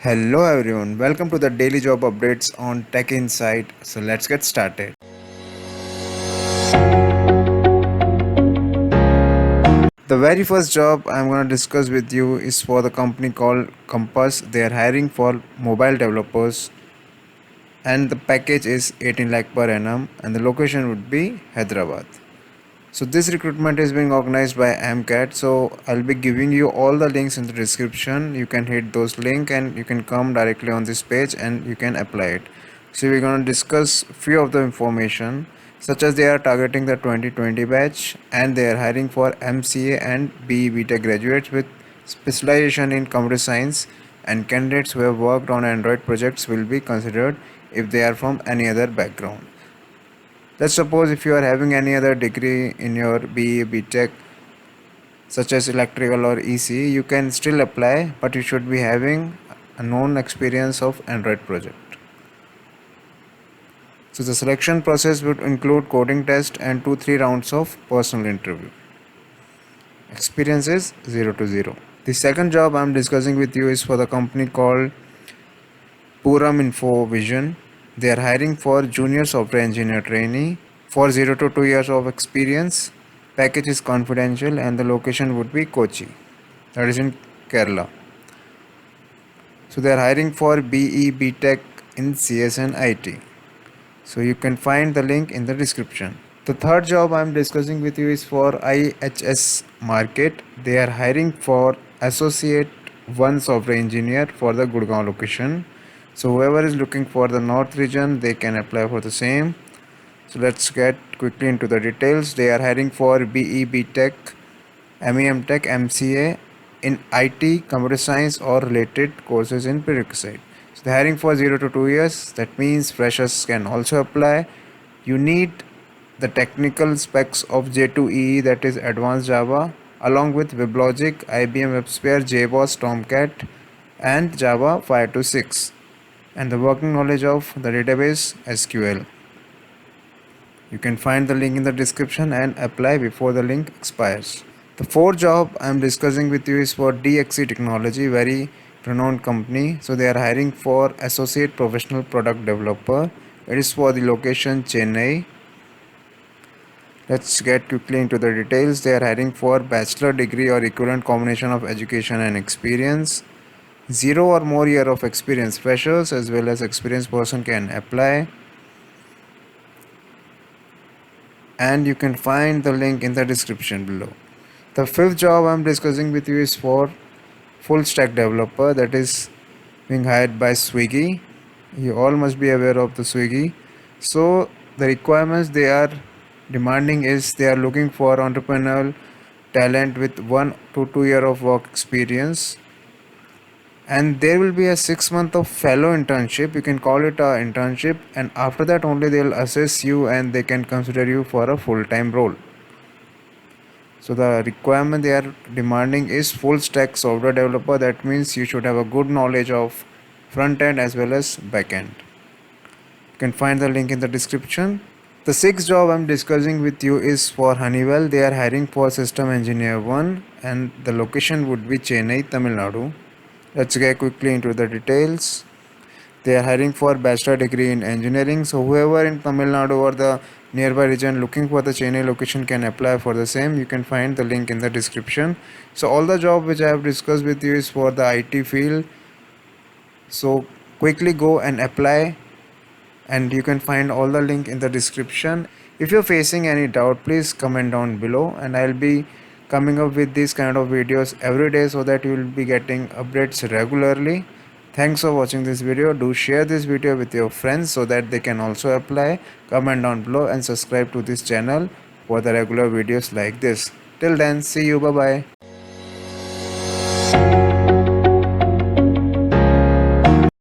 Hello everyone, welcome to the daily job updates on Tech Insight. So let's get started. The very first job I'm going to discuss with you is for the company called Compass. They are hiring for mobile developers and the package is 18 lakh per annum and the location would be Hyderabad. So this recruitment is being organized by AMCAT. So I'll be giving you all the links in the description. You can hit those links and you can come directly on this page and you can apply it. So we're going to discuss few of the information such as they are targeting the 2020 batch and they are hiring for MCA and BE Tech graduates with specialization in computer science, and candidates who have worked on Android projects will be considered if they are from any other background. Let's suppose if you are having any other degree in your BE, BTech, such as electrical or EC, you can still apply, but you should be having a known experience of Android project. So the selection process would include coding test and 2-3 rounds of personal interview. Experience is 0 to 0. The second job I'm discussing with you is for the company called Puram Info Vision. They are hiring for junior software engineer trainee for 0 to 2 years of experience. Package is confidential and the location would be Kochi, that is in Kerala. So they are hiring for BE BTech in CS and IT. So you can find the link in the description. The third job I'm discussing with you is for IHS Market. They are hiring for associate 1 software engineer for the Gurgaon location. So whoever is looking for the north region, they can apply for the same. So let's get quickly into the details. They are hiring for BE BTech, MEM Tech, MCA in IT, computer science or related courses in prerequisite. So they're hiring for 0 to 2 years. That means freshers can also apply. You need the technical specs of J2EE, that is Advanced Java, along with WebLogic, IBM WebSphere, JBoss, Tomcat and Java 5 to 6, and the working knowledge of the database SQL. You can find the link in the description and apply before the link expires. The fourth job I am discussing with you is for DXC Technology, very renowned company. So they are hiring for associate professional product developer. It is for the location Chennai. Let's get quickly into the details. They are hiring for bachelor degree or equivalent combination of education and experience. 0 or more year of experience freshers as well as experienced person can apply. And you can find the link in the description below. The fifth job I'm discussing with you is for full stack developer, that is being hired by Swiggy. You all must be aware of the Swiggy. So the requirements they are demanding is they are looking for entrepreneurial talent with 1 to 2 year of work experience, and there will be a 6 month of fellow internship. You can call it a internship, and after that only they'll assess you and they can consider you for a full-time role. So the requirement they are demanding is full stack software developer. That means you should have a good knowledge of front end as well as back end. You can find the link in the description. The sixth job I'm discussing with you is for Honeywell. They are hiring for system engineer 1 and the location would be Chennai, Tamil Nadu. Let's get quickly into the details. They are hiring for bachelor degree in engineering. So whoever in Tamil Nadu or the nearby region looking for the Chennai location can apply for the same. You can find the link in the description. So all the job which I have discussed with you is for the IT field. So quickly go and apply, and you can find all the link in the description. If you're facing any doubt, please comment down below, and I'll be coming up with these kind of videos every day so that you will be getting updates regularly. Thanks for watching this video. Do share this video with your friends so that they can also apply. Comment down below and subscribe to this channel for the regular videos like this. Till then, see you. Bye bye.